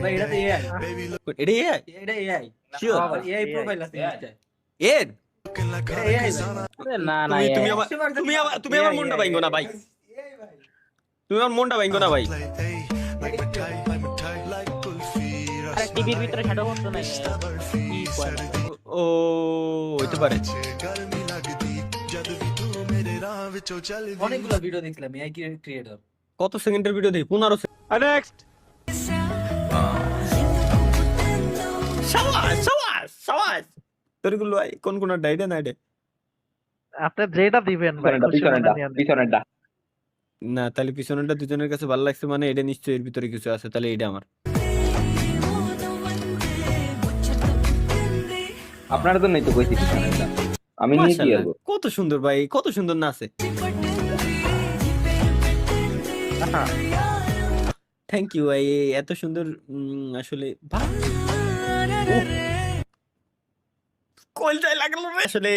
ভাই এটা তো এআই, এটা এআই এটা এআই শিওর এআই প্রোফাইল আছে ইনস্টায়, এর এটা এআই আরে না না তুমি আমার মনটা ভাঙো না ভাই, তুমি আমার মনটা ভাঙো না ভাই। আরে টিভির ভিতরে শ্যাডো বক্স নাই কি কয় না। ও হইতে পারে। অনেকগুলো ভিডিও দেখলাম এআই ক্রিয়েটর। কত সেকেন্ডের ভিডিও দেখি? 15 সেকেন্ড। নেক্সট শাবাশ শাবাশ শাবাশ। তোরগুলো ভাই কোন কোন ডাইডে না ডাইডে? আপনি যেটা দিবেন ভাই পিছনেরটা না তাহলে পিছনেরটা দুজনের কাছে ভালো লাগছে মানে এটা নিশ্চয়ই এর ভিতরে কিছু আছে, তাহলে এটা আমার। আপনারা তো নাই তো কইছি পিছনেরটা আমি নিয়ে কি করব? কত সুন্দর ভাই, কত সুন্দর নাচে। থ্যাংক ইউ ভাই, এত সুন্দর আসলে কলটাই লাগলো রে। আসলে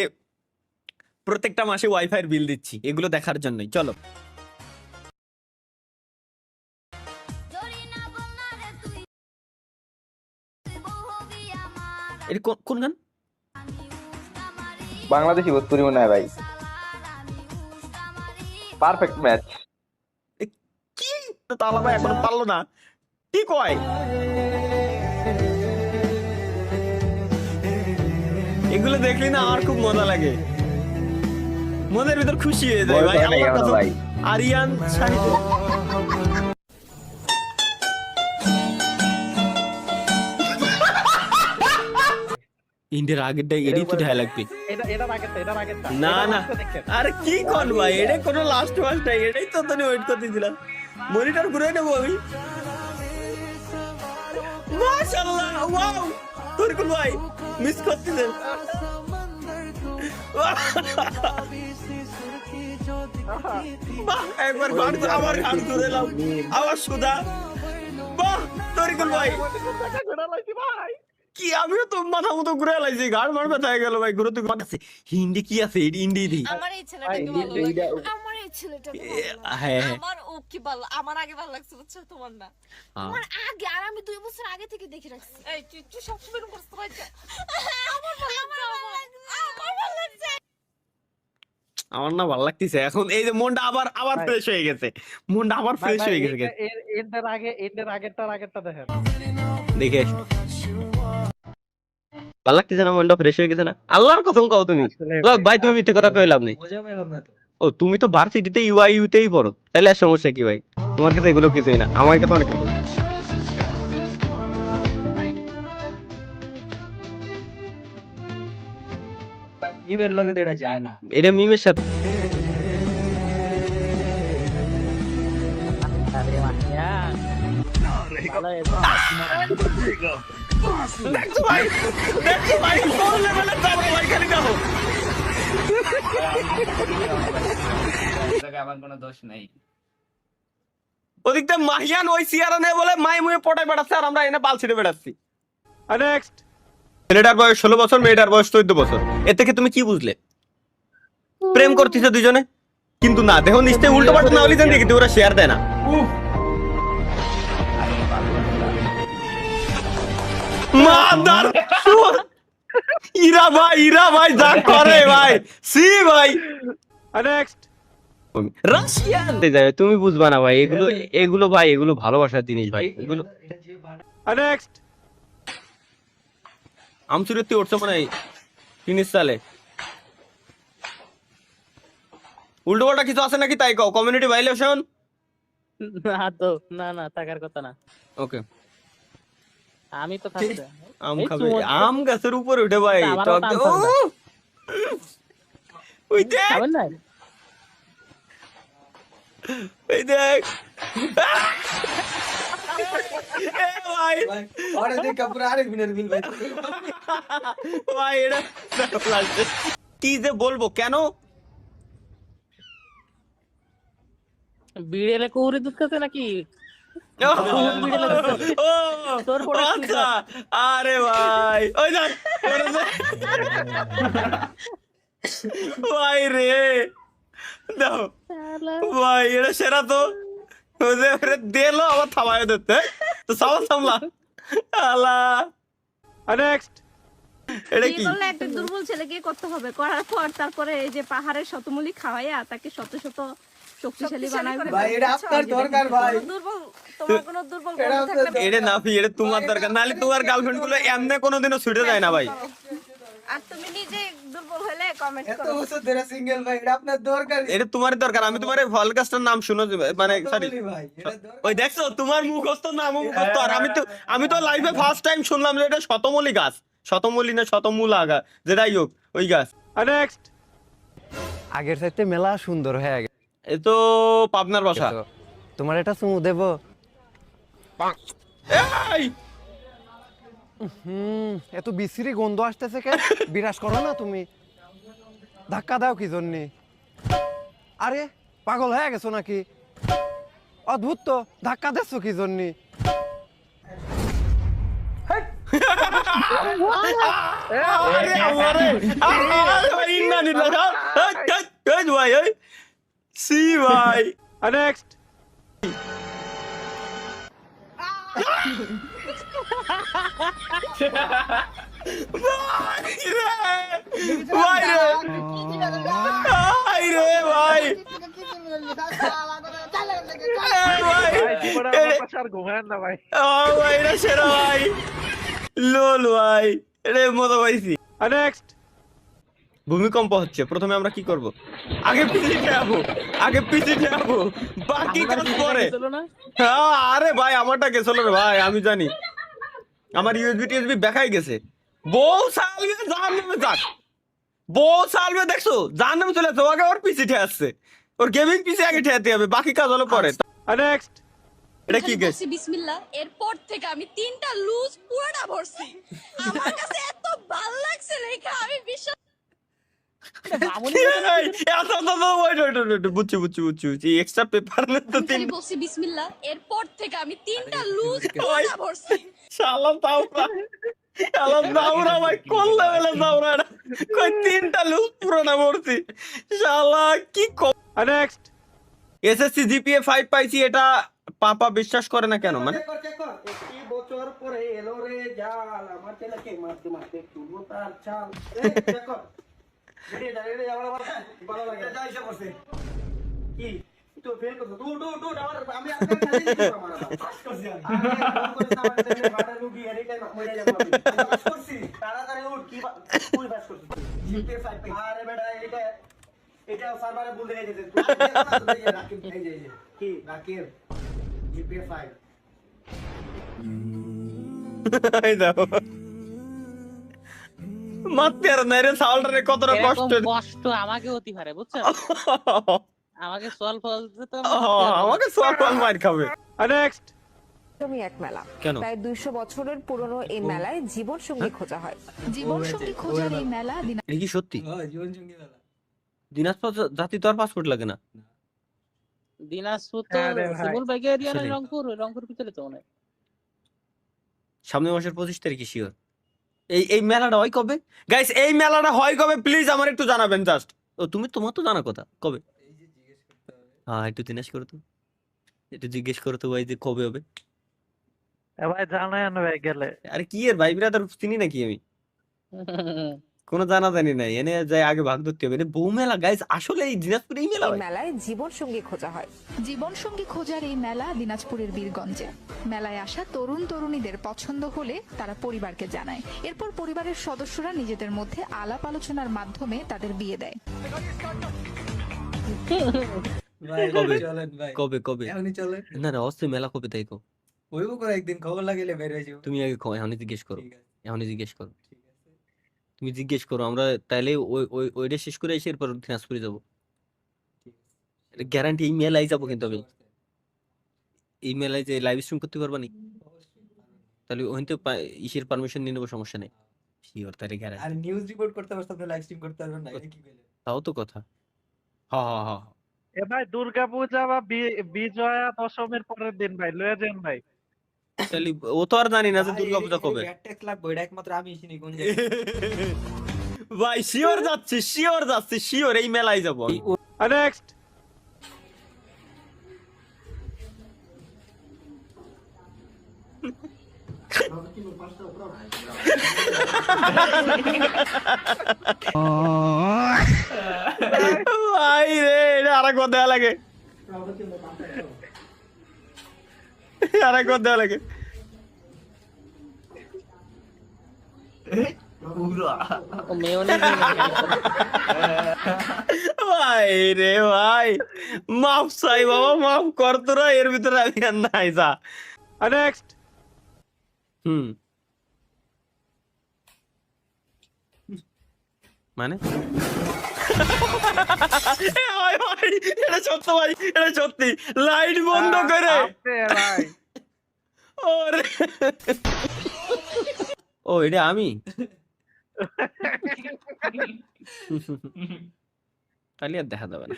প্রত্যেকটা মাসে ওয়াইফাই এর বিল দিচ্ছি এগুলো দেখার জন্যই। চলো এটা কোন গান? বাংলাদেশি ভোজপুরি মনে হয় ভাই, পারফেক্ট ম্যাচ। কি তালা ভাই এখনো পারলো না, কি কয়? এগুলো দেখলি না আমার খুব মজা লাগে, মনের ভিতর খুশি হয়ে যায় ভাই। আল্লাহর কসম, ভাই আরিয়ান শাহিদ ইন্ডিয়ার আগেরটা এডি তো ঢাই লাগবে। না না আরে কি কোন ভাই, এটা কোনো লাস্ট ওয়াচ নাই, এটাই তো তুমি ওয়েট করতেছিলাম। মনিটর ঘুরে নেবো আমি। মাশাআল্লাহ ওয়াও তোরকুল ভাই মিস করতেছেন। বাহ একবার গান আবার গান ধরে নাও আবার সুদা। বাহ তোরকুল ভাই কি আমিও তো মাথা মতো ঘুরে লাইছি, গাড় মার ব্যথা হয়ে গেল ভাই। ঘুরে তো আছে হিন্দি কি আছে হিন্দি দি। আমার এই ছেলেটাকে ভালো লাগে, আমার এই ছেলেটাকে ভালো লাগে। হ্যাঁ আমার ও কি ভালো, আমার আগে ভালো লাগছে বুঝছো, তোমার না আমার আগে। আর আমি 2 বছর আগে থেকে দেখে রাখছি। এই তুই সব সময় এরকম করছিস ভাই। আমার ভালো লাগছে, আমার ভালো লাগছে। আমার না ভালো লাগতেছে এখন, এই যে মনটা আবার ফ্রেশ হয়ে গেছে, মনটা আবার ফ্রেশ হয়ে গেছে। এর আগেরটা দেখেন দেখে ভালো লাগতেছে না, মনটা ফ্রেশ হয়ে গেছে না? আল্লাহর কসম কও তুমি ভাই, তুমি মিথ্যে কথা কইলাম না। ও তুমি তো ভার্সিটিতে ইউআইইউতেই পড়ো, তাহলে আর সমস্যা কি ভাই? তোমার কাছে এগুলো কিছুই না, আমার কাছে অনেক কিছু। ইমের লগে তো এটা যায় না। এটা মিমের সাথে আরে মাইয়া দেখছো ভাই, দেখছো ভাই কোন লেভেলে যাবো ভাই, খালি দেখো। আমার কোনো দোষ নাই। ওদিকটা মাহিয়ান ওই সিয়ারা নেই বলে মাই মুয়ে পটায় বেড়াচ্ছে আর আমরা এনে বাল ছিঁড়ে বেড়াচ্ছি। নেক্সট ছেলেটার বয়স 16 বছর, মেয়েটার বয়স 14 বছর। এ থেকে তুমি কি বুঝলে? প্রেম করতেছে দুজনে, কিন্তু না দেখো নিশ্চয়ই উল্টো পাল্টা না হলে জানি কিন্তু ওরা শেয়ার দেয় না। মাদার ইরা ভাই যা করে ভাই, সি ভাই। নেক্সট রাশিয়ান যায়, তুমি বুঝবা না ভাই এগুলো ভাই, এগুলো ভালোবাসার জিনিস ভাই এগুলো। নেক্সট আমসুরতি উঠছে মনে হয় 3 সালে। উল্টো পাল্টা কিছু আছে নাকি তাই কও, কমিউনিটি ভাইলেশন। না তো না থাকার কথা না। ওকে আমি তো থাকতে আম খাবে, আম গাছের উপরে উঠে ভাই ওই দেখ খাবেন না? ওই দেখ ভাই আরে দেখ কাপুর আরেক বিনের বিল ভাই। ভাই এটা কি যে বলবো, কেন বিড়েলে কুহুরি দুধ খাচ্ছে নাকি? আরে ভাই ওই ভাই রে দাও ভাই, এটা সেরা তো দিলো আবার থামায় দিতে তো সামলা আল্লাহ নেক্সট এটা কি বিয়ে করলে একটা দুর্বল ছেলেকে করতে হবে, করার পর তারপরে এই যে পাহাড়ের শতমূলী খাওয়াইয়া তাকে শত শত শক্তিশালী বানাবে। ভাই এটা আপনার দরকার ভাই। দুর্বল, তোমার কোনো দুর্বল বন্ধু থাকলে এটা না ফি এটা তোমার দরকার, নাহলে তোমার গার্লফ্রেন্ড গুলো এমনি কোনোদিনও ছুটে যায় না ভাই। আর তুমি নিজে দুর্বল হলে কমেন্ট এত করো। বছর ধরে সিঙ্গেল ভাই, এটা আপনার দরকার। এটা তোমার দরকার। আমি তোমার এই ভলকাস্টার নাম শুনো, মানে সরি ভাই এটা দরকার। ওই দেখছো তোমার মুখস্থ নাম মুখস্থ, আর আমি তো লাইফে ফার্স্ট টাইম শুনলাম যে এটা শতমূলী গাছ, শতমূলী না শতমূলা গাছ যেটাই হোক ওই গাছ। নেক্সট আগের চাইতে মেলা সুন্দর হয়ে গেছে। এই তো পাবনার বাসা। তোমার এটা চুমু দেব? এই এত বিশ্রী গন্ধ আসতেছে কে? বিরাজ করো না তুমি, ধাক্কা দাও কি জন্যে? আরে পাগল হয়ে গেছো নাকি? অদ্ভুত তো, ধাক্কা দিচ্ছ কি জন্যে? আরে আমারে আরে ভাই ইন্না নি লাগা এই ভাই এই সি ভাই। নেক্সট ভাই রে ভাই ভাই লোল ভাই রে মজা পাইছি। নেক্সট ভূমিকম্প হচ্ছে, প্রথমে আমরা কি করব? আগে পিছিয়ে যাবো, বাকি কাজ পরে। হ্যাঁ আরে ভাই আমারটা গেছিল রে ভাই, আমি জানি আমার ইউএসবি টিএসবি দেখাই গেছে। বউ সালবে জাহান্নামে যাক, বউ সালবে দেখছো জাহান্নামে চলে যাচ্ছে, আগে ওর পিছে ঠে আসছে, ওর গেমিং পিছে আগে ঠেয়াতে হবে, বাকি কাজ হলো পরে। নেক্সট এটা কি গেছে? বিসমিল্লাহ, এরপর থেকে আমি 3টা লুজ পুরোটা ভরছি। আমার কাছে এত ভালো লাগছে লেখা, আমি বিশ্বাস বুঝছি এক্সট্রা পেপার তো তিন বলছি বিসমিল্লাহ, এরপর থেকে আমি 3টা লুজ পুরোটা ভরছি। শালা দাওরা ভাই কোন লেভেলে দাওরা এটা কই 3টা লুজ পুরোটা ভরছি শালা কি নেক্সট এসএসসি জিপিএ 5 পাইছি, এটা পাপা বিশ্বাস করে না কেন? মানে একটি বছর পরে এলো রে জাল, আমার ছেলেকে মারতে মারতে তুলবো তার চাল। দেখো রেডি আমার ভালো লাগে যাইছে বসে কি তো ফেল করছো দু আমি আপনার কাছে দিতে আমার পাস করছি আমি ফোন করে আমার বাড়া রুগী এর টাইম মরে যাব আমি পাস করছি তাড়াতাড়ি উঠ কি তুই পাস করছিস জিপিএ 5 পে আরে বেটা এটা সার্ভারে বল দিয়ে গেছে তুই রাকিব এই যে কি রাকিব জিপিএ 5 এই দাও মারতে আর না রে সাউন্ডারে কতটা কষ্ট কষ্ট আমাকে হতে পারে বুঝছো, আমাকে সলভ হতে তো আমাকে সব মার খাবে। নেক্সট তুমি এক মেলা, কেন? প্রায় 200 বছরের পুরনো এই মেলায় জীবন সঙ্গী খোঁজা হয়। জীবন সঙ্গী খোঁজার এই মেলা এটা কি সত্যি? জীবন সঙ্গী মেলা। দিনাজপুর জাতি তো আর পাসপোর্ট লাগে না। দিনাজপুর তো শিমুল বাইকে এরিয়া না, রংপুর ভিতরে তো অনেক। সামনের মাসের 25 তারিখে শিওর। এই মেলাটা হয় কবে গাইস? এই মেলাটা হয় কবে প্লিজ আমার একটু জানাবেন জাস্ট। ও তোমার তো জানা কথা কবে? এই যে জিজ্ঞেস করতে হবে। হ্যাঁ একটু দিনাজ করো তো, একটু জিজ্ঞেস করো তো ভাই যে কবে হবে। ভাই জানাই না ভাই গেলে। আরে কি এর ভাই ব্রাদার চিনি নাকি আমি? কোনো জানা জানি নাই, এনে যাই আগে ভাগ ধরতে হবে। বউ মেলা গাইস, আসলে এই দিনাজপুরে এই মেলা এই হয়? মেলায় জীবন সঙ্গী খোঁজা হয়। জীবন সঙ্গী খোঁজার এই মেলা দিনাজপুরের বীরগঞ্জে। মেলায় আসা তরুণ তরুণীদের পছন্দ হলে তারা পরিবারকে জানায়, এরপর পরিবারের সদস্যরা নিজেদের মধ্যে আলাপ আলোচনার মাধ্যমে তাদের বিয়ে দেয়। ভাই কবে? চলেন ভাই কবে এখনই চলেন। না না অস্তে মেলা কবে তাই কো? ওইও করে একদিন খবর লাগিলে বের হয়ে যাবো। তুমি আগে এখনই জিজ্ঞেস করো, ঠিক আছে এখনই জিজ্ঞেস করো, ঠিক আছে তুমি জিজ্ঞেস করো। আমরা তাইলে ওইটা শেষ করে এসে এরপর দিনাজপুরে যাবো। ঠিক আছে। গ্যারান্টি এই মেলায় যাবো, কিন্তু আমি এই মেলায় যে লাইভ স্ট্রিম করতে পারবা নি? তাহলে ওখানে তো ইসের পারমিশন নিয়ে নেবো, সমস্যা নেই। শিওর তাহলে গ্যারান্টি। আর নিউজ রিপোর্ট করতে পারছ, আপনি লাইভ স্ট্রিম করতে পারবেন না, এটা কি কইলেন? তাও তো কথা। হ্যাঁ এ ভাই দুর্গাপূজা বা বিজয়া দশমীর পরের দিন ভাই লয়ে যান ভাই। তাহলে ও তো আর জানি না যে দুর্গাপূজা কবে। ব্যাট ট্যাক্স লাগবে, এটা একমাত্র আমি চিনি কোন ভাই শিওর যাচ্ছি শিওর এই মেলায় যাবো। নেক্সট ভাই রে, এটা আরেকবার দেয়া লাগে, আরেকবার দেয়া লাগে। ভাই রে ভাই, মাফ চাই বাবা, মাফ কর তোরা, এর ভিতরে আমি আর নাই যা। নেক্সট। মানে এটা সত্য ভাই, এটা সত্যি। লাইট বন্ধ করে ভাই ওরে, ও এটা আমি তাহলে আর দেখা যাবে না।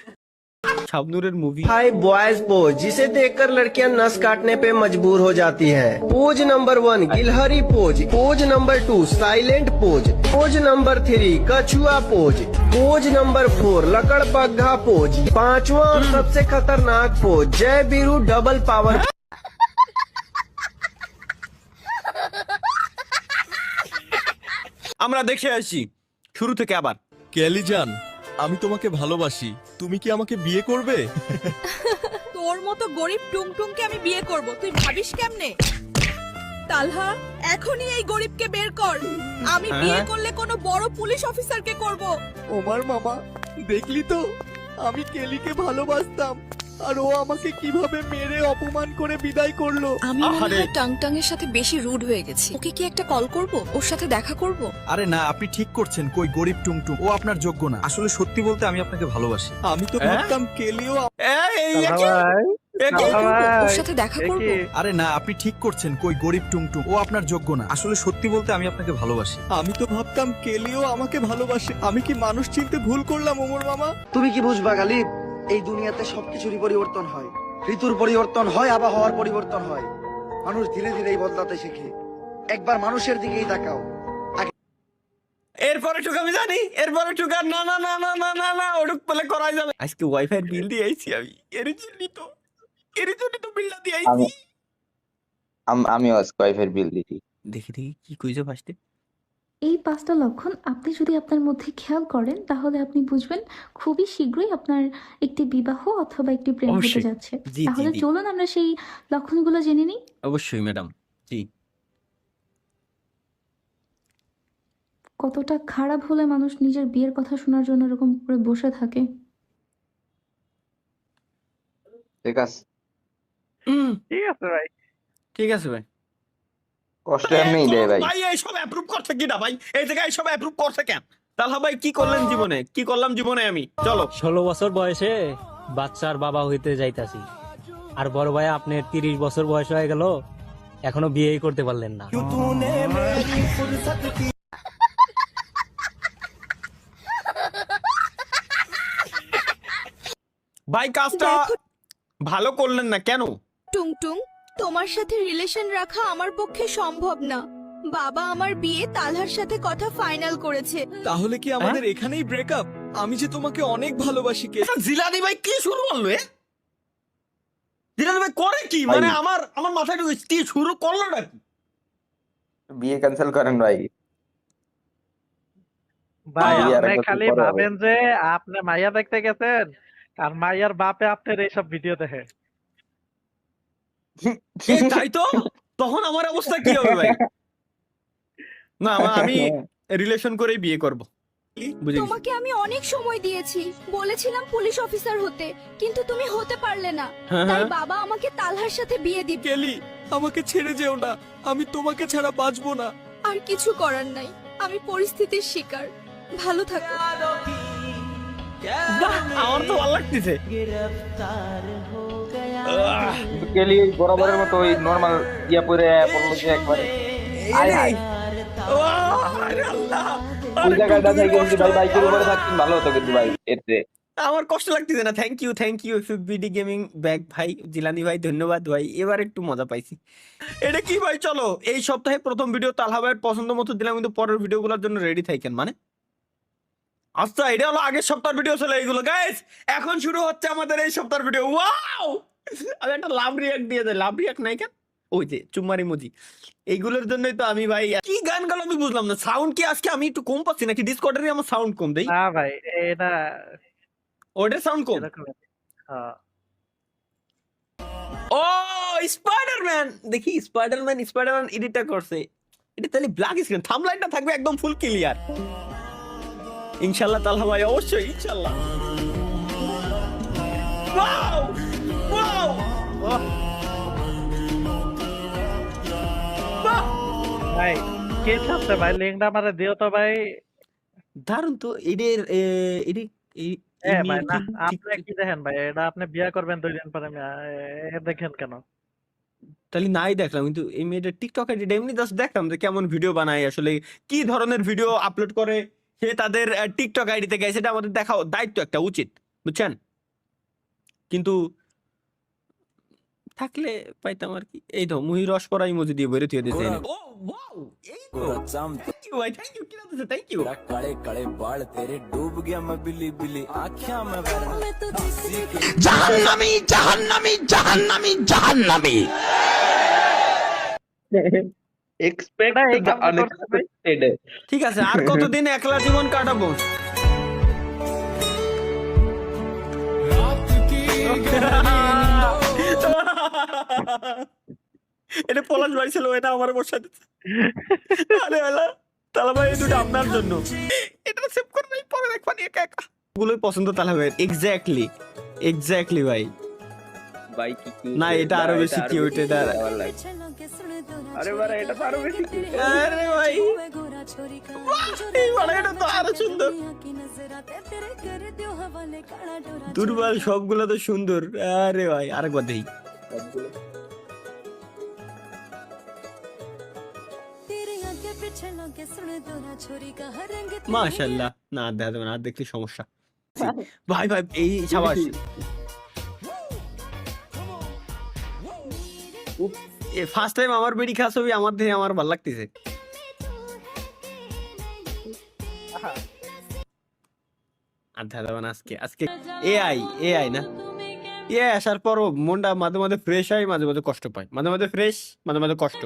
শাবনুরের মুভি। हाय बॉयज पोज, जिसे देखकर लड़कियां नस काटने पे मजबूर हो जाती हैं। पोज नंबर 1 गिलहरी pose, pose number 2 silent pose, pose number 3 कछुआ पोज, पोज नंबर 4 लकड़बग्घा पोज, पांचवा और सबसे खतरनाक पोज जय बीरू डबल पावर। আমরা দেখে আসি শুরু থেকে আবার। কেলি জান, আমি তোমাকে ভালোবাসি, তুমি কি আমাকে বিয়ে করবে? তোর মতো গরিব টুংটুংকে আমি বিয়ে করব, তুই ভাবিস কেমনে? তালহা, এখনই এই গরিবকে বের কর। আমি বিয়ে করলে কোনো বড় পুলিশ অফিসারকে করব। ওমার মামা, দেখলি তো আমি কেলিকে ভালোবাসতাম, আর ও আমাকে কিভাবে মেরে অপমান করে বিদায় করলো। আমি মনে হয় টাংটাং এর সাথে বেশি রুড হয়ে গেছি। ওকে কি একটা কল করব, ওর সাথে দেখা করব? আরে না, আপনি ঠিক করছেন। কই গরিব টুংটুং, ও আপনার যোগ্য না। আসলে সত্যি বলতে আমি আপনাকে ভালোবাসি। আমি তো ভাবতাম কেলিও ওর সাথে দেখা করব। আরে না, আপনি ঠিক করছেন। কই গরিব টুংটুং, ও আপনার যোগ্য না। আসলে সত্যি বলতে আমি আপনাকে ভালোবাসি। আমি তো ভাবতাম কেলিও আমাকে ভালোবাসে। আমি কি মানুষ চিনতে ভুল করলাম ওমর মামা? তুমি কি বুঝবা গালিব, এই দুনিয়াতে সবকিছুরই পরিবর্তন হয়। ঋতুর পরিবর্তন হয়, আবহাওয়ার পরিবর্তন হয়। মানুষ ধীরে ধীরে বদলাতে শেখে। একবার মানুষের দিকেই তাকাও। এরপরে টুক আমি জানি, এরপরে টুক আর না না না না না না না ওটুক পেলে করাই যাবে। আজকে ওয়াইফাই বিল দিয়ে আইছি আমি, এর জন্যই তো বিলটা দিয়ে আইছি। আমিও আজকে ওয়াইফাই বিল দিছি। দেখি দেখি কি কইছো ফার্স্টে। এই 5টা লক্ষণ আপনি যদি আপনার মধ্যে খেয়াল করেন তাহলে আপনি বুঝবেন খুবই শীঘ্রই আপনার একটি বিবাহ অথবা একটি প্রেম হতে অবশ্যই। যাচ্ছে। জি, জি, তাহলে জি। চলুন আমরা সেই লক্ষণগুলো জেনে নিই। অবশ্যই ম্যাডাম, জি। কতটা খারাপ হলে মানুষ নিজের বিয়ের কথা শোনার জন্য এরকম করে বসে থাকে। ঠিক আছে, ঠিক আছে ভাই। ঠিক আছে ভাই। কষ্ট এমনিই দেয় ভাই। ভাই এই সব অ্যাপ্রুভ করছে কি না ভাই? এই জায়গায় এই সব অ্যাপ্রুভ করছে কেন? তাহলে ভাই কি করলেন জীবনে, কি করলাম জীবনে আমি? চলো। 16 বছর বয়সে বাচ্চার বাবা হইতে যাইতাছি, আর বড় ভাই আপনার 30 বছর বয়স হয়ে গেল, এখনো বিয়েই করতে পারলেন না। ভাই কাজটা ভালো করলেন না কেন? টুংটুং, তোমার সাথে রিলেশন রাখা আমার পক্ষে সম্ভব না। বাবা আমার বিয়ে তালহার সাথে কথা ফাইনাল করেছে। তাহলে কি আমাদের এখানেই ব্রেকআপ? আমি যে তোমাকে অনেক ভালোবাসি কে। জিলানি ভাই কি শুরু করলো? জিলানি ভাই করে কি? মানে আমার মাথায় কি শুরু করলো নাকি? বিয়ে ক্যান্সেল করেন ভাই। ভাই বিয়ে আর আপনি একটা খালি পরে হবে। ভাবেন যে আপনি মাইয়া দেখতে গেছেন, আর মাইয়ার বাপে আপনার এইসব ভিডিও দেখে। তাই তো, তখন আমার অবস্থা কি হবে ভাই? না আমি রিলেশন করেই বিয়ে করব। তোমাকে আমি অনেক সময় দিয়েছি, বলেছিলাম পুলিশ অফিসার হতে, কিন্তু তুমি হতে পারলে না। তাই বাবা আমাকে তালহার সাথে বিয়ে দিবে। কেলি, আমাকে ছেড়ে যেও না, আমি তোমাকে ছাড়া বাঁচবো না। আর কিছু করার নাই, আমি পরিস্থিতির শিকার। ভালো থাকো। আমার তো ভালো লাগতেছে। কেলি বরাবরের মতো ওই নরমাল ইয়া পরে বললো যে একবারে আয় হায় ওই জায়গাটা থেকে কিন্তু ভাই বাইকের উপরে থাকতেন ভালো হতো কিন্তু ভাই এতে। আমার কষ্ট লাগতেছে না। থ্যাংক ইউ এফবিডি গেমিং ব্যাক ভাই, জিলানি ভাই ধন্যবাদ ভাই, এবার একটু মজা পাইছি। এটা কি ভাই? চলো, এই সপ্তাহে প্রথম ভিডিও তালহা ভাইয়ের পছন্দ মতো দিলাম, কিন্তু পরের ভিডিওগুলোর জন্য রেডি থাকেন। মানে আচ্ছা, এটা হলো আগের সপ্তাহের ভিডিও ছিল এইগুলো। গাইস, এখন শুরু হচ্ছে আমাদের এই সপ্তাহের ভিডিও। ওয়াও, আমি একটা লাভ রিয়াক্ট দিয়ে দেয়। লাভ রিয়াক্ট নাই কেন? ওই যে চুম্মার ইমোজি, এইগুলোর জন্যই তো আমি ভাই কি গান গালো আমি বুঝলাম না। সাউন্ড কি আজকে আমি একটু কম পাচ্ছি নাকি? ডিসকর্ডেরই আমার সাউন্ড কম দেই, না ভাই এটা ওটার সাউন্ড কম। এরকম হ্যাঁ ও স্পাইডারম্যান, দেখি স্পাইডারম্যান এডিটটা করছে। এটা তাহলে ব্ল্যাক স্ক্রিন, থাম্বলাইনটা থাকবে একদম ফুল ক্লিয়ার ইনশাআল্লাহ। তালহা ভাই অবশ্যই ইনশাআল্লাহ। ওয়াও ওয়াও ভাই কে ছাড়ছে ভাই লিঙ্কটা আমারে দিও তো ভাই। দারুন তো এদের ভাই না আপনি কি দেখেন ভাই, এটা আপনি বিয়ে করবেন 2 দিন পরে দেখেন কেন? তাহলে নাই দেখলাম, কিন্তু এই মেয়েটা টিকটক আইডিটা এমনি জাস্ট দেখলাম যে কেমন ভিডিও বানায়, আসলে কি ধরনের ভিডিও আপলোড করে সে তাদের টিকটক আইডিতে গেছে, সেটা আমাদের দেখা দায়িত্ব একটা উচিত, বুঝছেন? কিন্তু থাকলে পাইতাম আর কি। এই তো মুহি রস করা ইমোজি দিয়ে বের হয়ে দিয়েছে। ও ওয়াও, এই তো থ্যাংক ইউ ভাই, থ্যাংক ইউ, কি নাম থ্যাংক ইউ। काले काले बाल तेरे डूब गया मैं बिल्ली बिल्ली आँखियां में जहन्नमी जहन्नमी जहन्नमी जहन्नमी। এক্সপেক্ট এই দ্য কামটা করছে ভাই। আনএক্সপেক্টেড। ঠিক আছে, আর কতদিন একলা জীবন কাটাবো? এটা পলাশ ভাই ছিল, এটা আমার বসা দিচ্ছে। আরে বেলা তালা ভাই, এই দুটো আপনার জন্য। এটা সেভ করে নাই, পরে দেখবানি একা একা। গুলোই পছন্দ তালা ভাই, এক্স্যাক্টলি এক্স্যাক্টলি ভাই। ভাই কি কিউট, না এটা আরো বেশি কিউট, এটা ভালো লাগে। আরে বারে এটা তো আরো বেশি কিউট। আরে ভাই এই বড়, এটা তো আরো সুন্দর। দুর্বল সবগুলো তো সুন্দর। আরে ভাই আরেকবার দেখি। মাশাআল্লাহ, না দেখা যাবে না, আর দেখলে সমস্যা। ভাই ভাই এই সাবাস, ফার্স্ট টাইম আমার বেড়ি খাওয়া ছবি আমার দেখে আমার ভালো লাগতেছে। আর দেখা যাবে না আজকে। আজকে এআই না, এআই আসার পরও মনটা মাঝে মাঝে ফ্রেশ হয়, মাঝে মাঝে কষ্ট পায়, মাঝে মাঝে ফ্রেশ, মাঝে মাঝে কষ্ট।